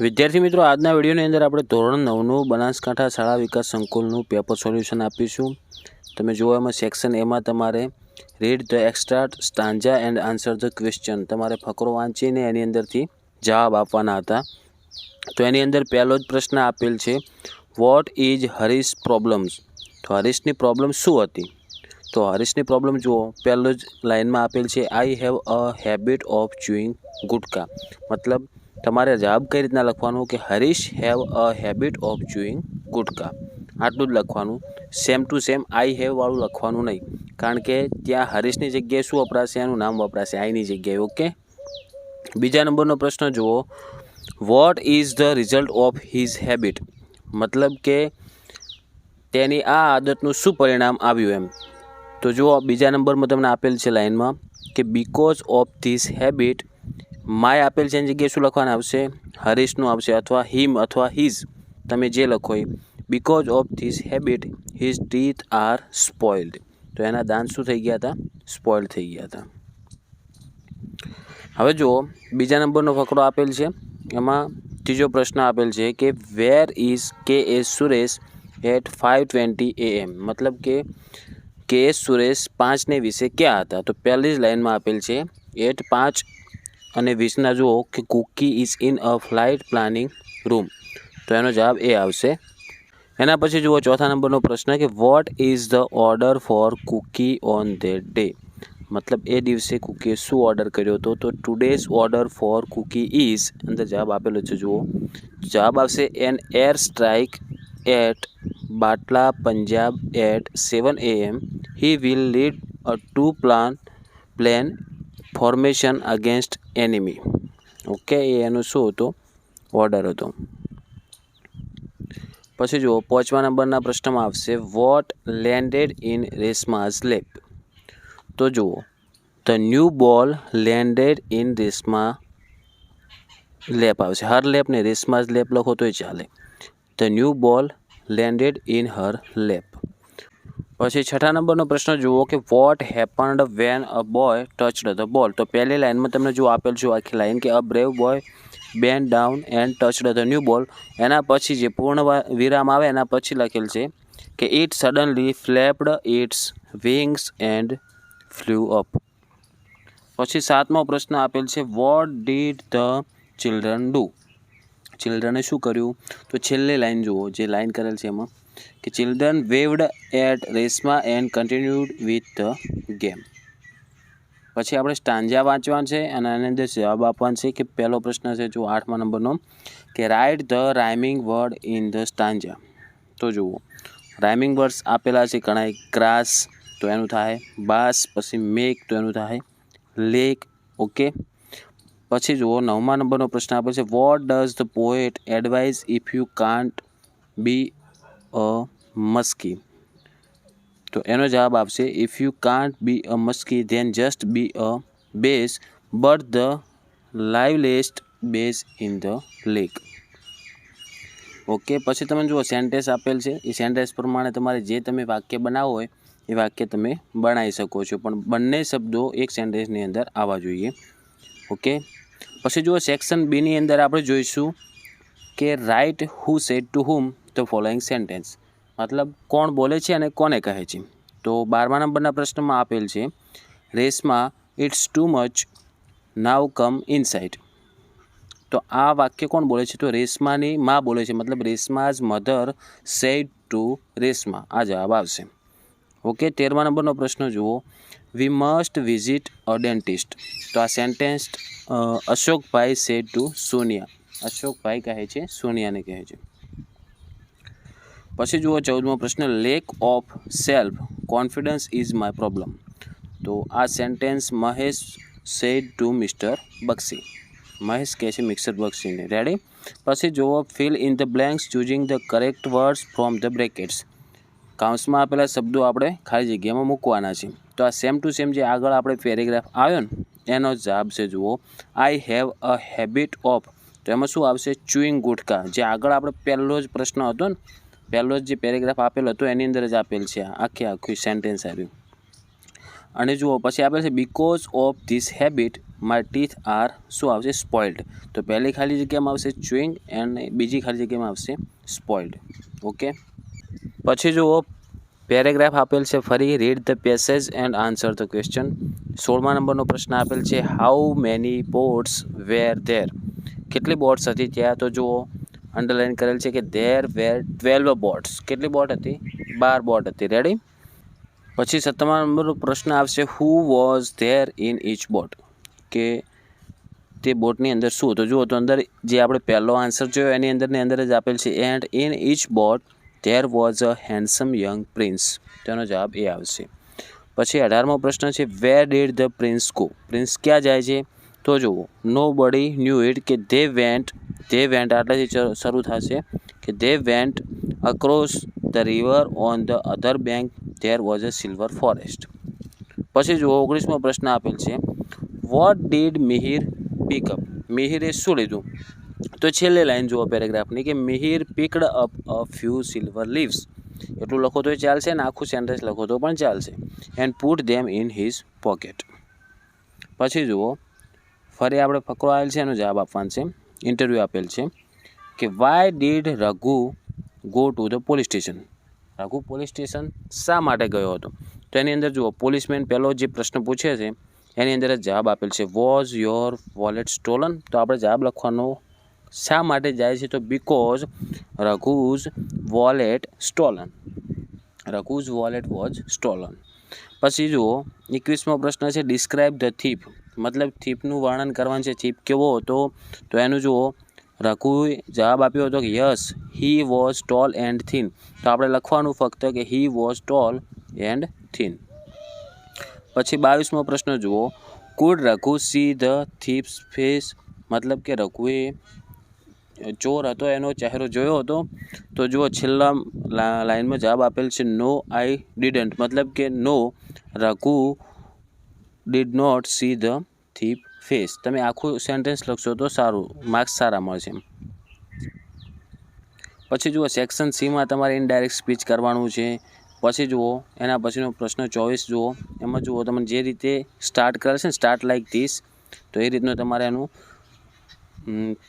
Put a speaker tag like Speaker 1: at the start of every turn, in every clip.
Speaker 1: વિદ્યાર્થી મિત્રો, આજના વિડીયોની અંદર આપણે ધોરણ 9નું બનાસકાંઠા શાળા વિકાસ સંકુલનું પેપર સોલ્યુશન આપીશું. તમે જુઓ એમાં સેક્શન એમાં તમારે read the extract, stanza and answer the question, તમારે ફકરો વાંચીને એની અંદરથી જવાબ આપવાના હતા. તો એની અંદર પહેલો જ પ્રશ્ન આપેલ છે, વોટ ઇઝ હરીશ પ્રોબ્લેમ્સ. તો હરીશની પ્રોબ્લેમ શું હતી? તો હરીશની પ્રોબ્લેમ જુઓ, પહેલો જ લાઇનમાં આપેલ છે, I have a habit of chewing gutka. મતલબ તમારે જવાબ કઈ રીતના લખવાનું કે Harish have a habit of chewing gutka, આટલું જ લખવાનું. Same to same I have વાળું લખવાનું નહીં, કારણ કે ત્યાં હરીશની જગ્યાએ શું વપરાશે? એનું નામ વપરાશે આઈની જગ્યાએ. ઓકે. બીજા નંબરનો પ્રશ્ન જુઓ, vote is the result of his habit. મતલબ કે તેની આ આદતનું શું પરિણામ આવ્યું એમ. તો જુઓ બીજા નંબરમાં તમને આપેલ છે લાઇનમાં કે because of this habit, my આપેલ છે એની જગ્યાએ શું લખવાનું આવશે? હરીશનું આવશે, અથવા હિમ અથવા હિઝ, તમે જે લખો એ. Because of this habit his teeth are spoiled. તો એના દાંત શું થઈ ગયા હતા? સ્પોઇલ થઈ ગયા હતા. હવે જુઓ બીજા નંબરનો ફકરો આપેલ છે, એમાં ત્રીજો પ્રશ્ન આપેલ છે કે વેર ઇઝ કે એસ સુરેશ એટ 5:20 AM. મતલબ કે એસ સુરેશ 5:20 ક્યાં હતા? તો પહેલી જ લાઇનમાં આપેલ છે એટ 5:20 જુઓ કે cookie is in a flight planning room. તો એનો જવાબ એ આવશે. એના પછી જુઓ ચોથા નંબરનો પ્રશ્ન કે what is the order for cookie on that day. મતલબ એ દિવસે કુકીએ શું ઓર્ડર કર્યો હતો? તો today's order for cookie is, અંદર જવાબ આપેલો છે જુઓ, જવાબ આવશે N air strike at Batala Punjab at 7 AM. He will lead a 2 plan formation against enemy. Okay, એ એનો શું હતો? ઓર્ડર હતો. પછી જુઓ પાંચમા નંબરના પ્રશ્નમાં આવશે વોટ લેન્ડેડ ઇન રેશમાઝ લેપ. તો જુઓ ધ ન્યૂ બોલ લેન્ડેડ ઇન રેશમા લેપ આવશે. હર લેપ ને રેશમાઝ લેપ લખો તોય ચાલે. ધ ન્યૂ બોલ લેન્ડેડ ઇન હર લેપ. પછી છઠ્ઠા નંબરનો પ્રશ્ન જુઓ કે vote happened van a boy ટચડ the ball. તો પહેલી લાઇનમાં તમને જો આપેલ છે આખી લાઇન કે a brave boy band down and ટચડ the new બોલ. એના પછી જે પૂર્ણ વિરામ આવે એના પછી લખેલ છે કે it suddenly flapped its wings and flew up. પછી સાતમો પ્રશ્ન આપેલ છે what did the children do. ચિલ્ડ્રને શું કર્યું? તો છેલ્લી લાઇન જુઓ, જે લાઇન કરેલ છે એમાં કે children waved at Reshma and continued with the game. પછી આપણે સ્ટાન્જા વાંચવાનું છે અને આની અંદર જવાબ આપવાનો છે કે પહેલો પ્રશ્ન છે જો 8મા નંબરનો કે write the rhyming word in the stanza. તો જુઓ રાઇમિંગ વર્ડ્સ આપેલા છે ઘણા, ગ્રાસ તો એનું થાય બાસ, પછી મેક તો એનું થાય લેક. ઓકે. પછી જુઓ 9મા નંબરનો પ્રશ્ન આપેલ છે what does the poet advise if you can't be a muskie. તો એનો જવાબ આવશે if you can't be a muskie then just be a bass but the liveliest bass in the lake. Okay. પછી તમે જુઓ સેન્ટેન્સ આપેલ છે, એ sentence પ્રમાણે તમારે જે તમે વાક્ય બનાવો હોય એ વાક્ય તમે બનાવી શકો છો, પણ બંને શબ્દો એક સેન્ટેન્સની અંદર આવવા જોઈએ. ઓકે. પછી જુઓ સેક્શન બીની અંદર આપણે જોઈશું કે write who said to whom the following sentence. મતલબ કોણ બોલે છે અને કોને કહે છે. તો 12મા નંબરના પ્રશ્નમાં આપેલ છે Reshma it's too much now come inside. તો આ વાક્ય કોણ બોલે છે? તો રેશમાની માં બોલે છે. મતલબ Reshma's mother said to Reshma, આ જવાબ આવશે. ઓકે. 13મા નંબરનો પ્રશ્ન જુઓ we must visit a dentist. તો આ sentence Ashokbhai said to Sonia. Ashokbhai કહે છે સોનિયાને કહે છે. પછી જુઓ 14મો પ્રશ્ન lack of self confidence is my problem. તો આ sentence Mahesh said to mister Bakshi. Mahesh કહે છે મિસ્ટર બક્ષીને. રેડી. પછી જુઓ fill in the blanks choosing the correct words from the brackets. કાઉન્સમાં આપેલા શબ્દો આપણે ખાલી જગ્યામાં મૂકવાના છે. તો આ સેમ ટુ સેમ જે આગળ આપણે પેરેગ્રાફ આવ્યો ને એનો જવાબ છે જુઓ આઈ હેવ અ હેબિટ ઓફ. તો એમાં શું આવશે? ચ્યુઇંગ ગુટકા. જે આગળ આપણે પહેલો જ પ્રશ્ન હતો ને, પહેલો જ જે પેરેગ્રાફ આપેલો હતો એની અંદર જ આપેલ છે આખું સેન્ટેન્સ આવ્યું. અને જુઓ પછી આપેલ છે because of this habit my teeth R શું આવશે સ્પોઇલ્ડ. તો પહેલી ખાલી જગ્યામાં આવશે ચ્યુઇંગ અને બીજી ખાલી જગ્યામાં આવશે સ્પોઇલ્ડ. ઓકે, પછી જુઓ પેરેગ્રાફ આપેલ છે ફરી. Read the passage and answer the question. 16મા નંબરનો પ્રશ્ન આપેલ છે how many boats were there. કેટલી બોટ્સ હતી ત્યાં? તો જુઓ અંડરલાઇન કરેલ છે કે ધેર વેર 12 બોટ્સ. કેટલી બોટ હતી? 12 બોટ હતી. રેડી. પછી 17મા નંબરનો પ્રશ્ન આવશે who was there in each boat. કે તે બોટની અંદર શું? તો જુઓ તો અંદર જે આપણે પહેલો આન્સર જોયો એની અંદર જ આપેલ છે and in each boat there was a handsome young prince. તેનો જવાબ એ આવશે. પછી 18મો પ્રશ્ન છે where did the prince go. Prince ક્યાં જાય છે? તો જુઓ નો બડી ન્યૂ ઇટ કે ધે વેન્ટ આટલાથી શરૂ થશે કે they went across the river on the other bank there was a silver forest. પછી જુઓ 19મો પ્રશ્ન આપેલ છે વોટ ડીડ મિહિર પિકઅપ. મિહિરે શું લીધું? તો છેલ્લી લાઈન જુઓ પેરેગ્રાફની કે Mihir પિકડ up a few silver leaves. એટલું લખો તો ચાલશે ને આખું સેન્ટેન્સ લખો તો પણ ચાલશે. And put them in his pocket. પછી જુઓ ફરી આપણે ફકરો આવેલ છે એનો જવાબ આપવાનો છે. ઇન્ટરવ્યૂ આપેલ છે કે why did Raghu go to the police station. Raghu police station શા માટે ગયો હતો? તો એની અંદર જુઓ પોલીસમેન પહેલો જે પ્રશ્ન પૂછે છે એની અંદર જ જવાબ આપેલ છે વોઝ યોર વોલેટ સ્ટોલન. તો આપણે જવાબ લખવાનો શા માટે જાય છે તો because Raghu's wallet stolen. Raghu's wallet was stolen. પછી જુઓ 21મો પ્રશ્ન છે ડિસ્ક્રાઇબ ધ થીફ. મતલબ થીફનું વર્ણન કરવાનું છે. થીફ કેવો હતો? તો એનું જુઓ રઘુએ જવાબ આપ્યો હતો કે yes he was tall and thin. તો આપણે લખવાનું ફક્ત કે he was tall and thin. પછી 22મો પ્રશ્ન જુઓ could Raghu see the thief's face. મતલબ કે રઘુએ ચોર હતો એનો ચહેરો જોયો હતો? તો જુઓ છેલ્લા લાઈનમાં જવાબ આપેલ છે નો આઈ ડીડન્ટ. મતલબ કે no Raghu did not see the thief face. તમે આખું સેન્ટેન્સ લખશો તો સારું, માર્ક્સ સારા મળશે. પછી જુઓ સેક્શન સીમાં તમારે ઇનડાયરેક્ટ સ્પીચ કરવાનું છે. પછી જુઓ એના પછીનો પ્રશ્ન 24 જુઓ. એમાં જુઓ તમને જે રીતે સ્ટાર્ટ કરે છે ને સ્ટાર્ટ લાઇક ધીસ, તો એ રીતનું તમારે એનું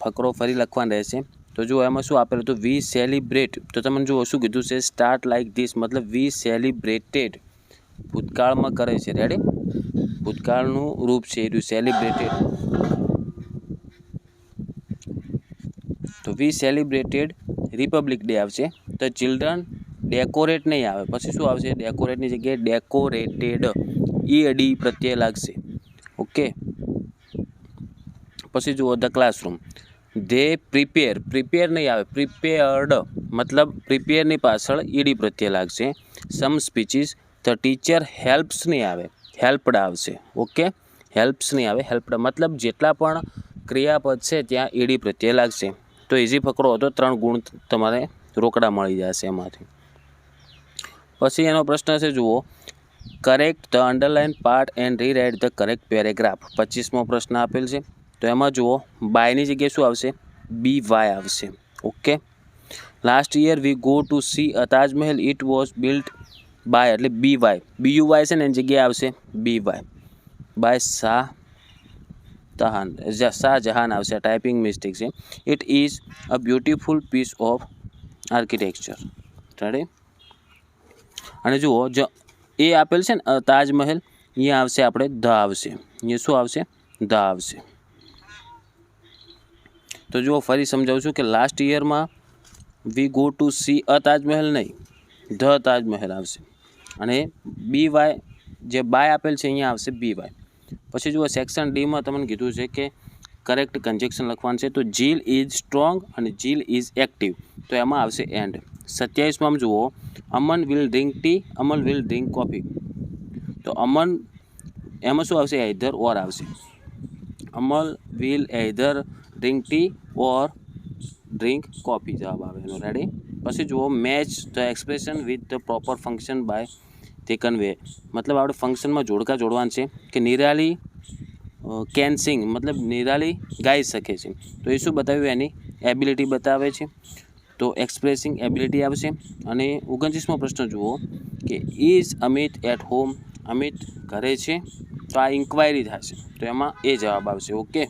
Speaker 1: ફકરો ફરી લખવાનો રહેશે. તો જુઓ એમાં શું આપેલું હતું વી સેલિબ્રેટ. તો તમને જુઓ શું કીધું છે સ્ટાર્ટ લાઇક ધીસ મતલબ વી સેલિબ્રેટેડ. ભૂતકાળમાં કરે છે. રેડી. ભૂતકાળનું રૂપ છે એ સેલિબ્રેટેડ. તો વી સેલિબ્રેટેડ રિપબ્લિક ડે આવશે. તો ચિલ્ડ્રન ડેકોરેટ નહીં આવે. પછી શું આવશે? ડેકોરેટની જગ્યાએ ડેકોરેટેડ. ઈ પ્રત્યય લાગશે. ઓકે. પછી જુઓ ધ ક્લાસરૂમ. ધે પ્રિપેર નહીં આવે પ્રિપેર્ડ. મતલબ પ્રિપેરની પાછળ ઈડી પ્રત્યય લાગશે. સમ સ્પીચીસ. ધ ટીચર હેલ્પ્સ નહીં આવે હેલ્પડ આવશે. ઓકે. હેલ્પ્સ નહીં આવે હેલ્પડ. મતલબ જેટલા પણ ક્રિયાપદ છે ત્યાં ઈડી પ્રત્યય લાગશે. તો ઇઝી ફકરો હતો. 3 ગુણ તમારે રોકડા મળી જશે એમાંથી. પછી એનો પ્રશ્ન છે જુઓ correct the underline part and rewrite the correct paragraph. 25મો પ્રશ્ન આપેલ છે. તો એમાં જુઓ બાયની જગ્યાએ શું આવશે? બી વાય આવશે. Okay. Last year we go to see a Taj Mahal it was built by એટલે બી વાય. બીયુ વાય છે ને એની જગ્યાએ આવશે બી વાય. બાય શાહજહાન આવશે. ટાઈપિંગ મિસ્ટેક છે. It is a beautiful piece of architecture. Ready. અને જુઓ જો એ આપેલ છે ને તાજમહેલ અહીંયા આવશે આપણે ધ આવશે. અહીંયા શું આવશે? ધ આવશે. તો જુઓ ફરી સમજાવું છું કે last યરમાં V go to see a Taj Mahal નહીં ધ તાજમહેલ આવશે. અને બી વાય જે બાય આપેલ છે અહીંયા આવશે બી વાય. પછી જુઓ સેક્શન ડીમાં તમને કીધું છે કે કરેક્ટ કન્જેક્શન લખવાનું છે. તો જીલ ઇઝ સ્ટ્રોંગ અને જીલ ઇઝ એક્ટિવ. તો એમાં આવશે એન્ડ. 27માં જુઓ Aman will drink tea Aman will drink coffee. તો અમન એમાં શું આવશે? આઈધર ઓર આવશે. Amal will either drink tea or drink coffee જવાબ આવે એનો. રેડી. પછી જુઓ match the expression with the proper function by taken way. મતલબ આપણે ફંક્શનમાં જોડકા જોડવાનું છે કે નિરાલી કેન સિંગ મતલબ નિરાલી ગાઈ શકે છે. તો એ શું બતાવ્યું? એની એબિલિટી બતાવે છે. તો એક્સપ્રેસિંગ એબિલિટી આવશે. અને 29મો પ્રશ્ન જુઓ કે is Amit at home Amit ઘરે છે, તો આ ઇન્ક્વાયરી થશે, તો એમાં એ જવાબ આવશે. ઓકે.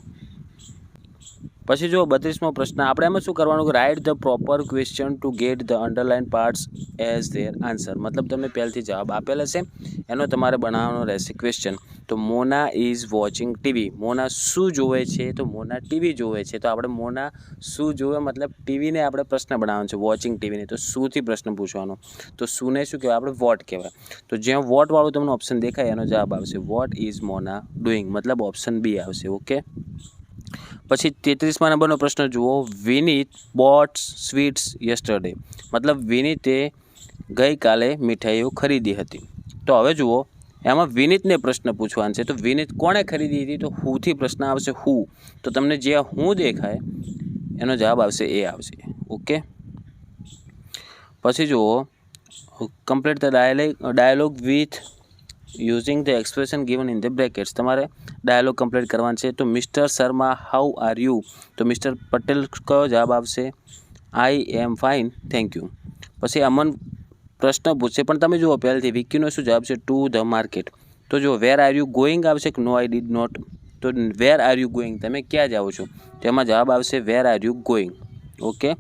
Speaker 1: પછી જો 32મો પ્રશ્ન, આપણે એમાં શું કરવાનું કે write the proper question two get the underline parts as their answer. મતલબ તમને પહેલથી જવાબ આપેલ હશે, એનો તમારે બનાવવાનો રહેશે ક્વેશ્ચન. તો મોના ઇઝ વોચિંગ ટીવી. મોના શું જોવે છે? તો મોના ટીવી જોવે છે. તો આપણે મોના શું જોવે મતલબ ટીવીને આપણે પ્રશ્ન બનાવવાનો છે, વોચિંગ ટીવીને. તો શુંથી પ્રશ્ન પૂછવાનો. તો શુંને શું કહેવાય? આપણે વોટ કહેવાય. તો જ્યાં વોટવાળું તમને ઓપ્શન દેખાય એનો જવાબ આવશે વોટ ઇઝ મોના ડુઈંગ, મતલબ ઓપ્શન બી આવશે. ઓકે. પછી 33મા નંબરનો પ્રશ્ન જુઓ. વિનીત બોટ સ્વીટ્સ યસ્ટરડે. મતલબ વિનીતે ગઈકાલે મીઠાઈઓ ખરીદી હતી. તો હવે જુઓ, એમાં વિનીતને પ્રશ્ન પૂછવાનો છે. તો વિનીત કોણે ખરીદી હતી? તો હુથી પ્રશ્ન આવશે, હુ. તો તમને જે હું દેખાય એનો જવાબ આવશે એ આવશે. ઓકે. પછી જુઓ, complete the dialogue with using the expression given in the brackets. તમારે ડાયલોગ કમ્પ્લીટ કરવાનો છે. તો mister Sharma how are you? તો મિસ્ટર પટેલ કયો જવાબ આવશે? આઈ એમ ફાઇન થેન્ક યુ. પછી અમન પ્રશ્ન પૂછશે, પણ તમે જુઓ પહેલાંથી વિકીનો શું જવાબ છે? To the market. તો જો વેર આર યુ ગોઈંગ આવશે કે નો આઈ ડીડ નોટ? તો વેર આર યુ ગોઈંગ, તમે ક્યાં જાઓ છો? તો એમાં જવાબ આવશે where are you going. Okay.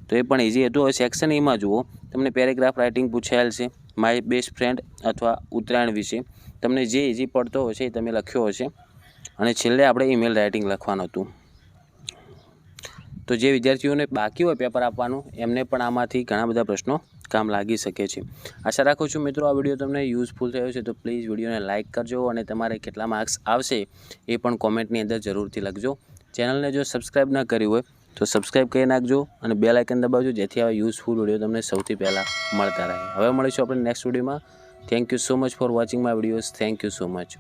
Speaker 1: તો એ પણ ઇઝી હતું. હવે સેક્શન એમાં જુઓ, તમને પેરેગ્રાફ રાઇટિંગ પૂછાયેલ છે, માય બેસ્ટ ફ્રેન્ડ અથવા ઉત્તરાયણ વિશે. તમને જે ઇઝી પડતો હશે એ તમે લખ્યો હશે. અને છેલ્લે આપણે ઈમેલ રાઇટિંગ લખવાનું હતું. તો જે વિદ્યાર્થીઓને બાકી હોય પેપર આપવાનું એમને પણ આમાંથી ઘણા બધા પ્રશ્નો કામ લાગી શકે છે. આશા રાખું છું મિત્રો આ વિડીયો તમને યુઝફુલ થયો છે. તો પ્લીઝ વિડીયોને લાઇક કરજો અને તમારે કેટલા માર્ક્સ આવશે એ પણ કોમેન્ટની અંદર જરૂરથી લખજો. ચેનલને જો સબસ્ક્રાઈબ ન કરી હોય તો સબસ્ક્રાઈબ કરી નાખજો અને બેલ આઇકન દબાવજો, જેથી આવા યુઝફુલ વિડીયો તમને સૌથી પહેલાં મળતા રહે. હવે મળીશું આપણે નેક્સ્ટ વિડીયોમાં. Thank you so much for watching my videos. Thank you so much.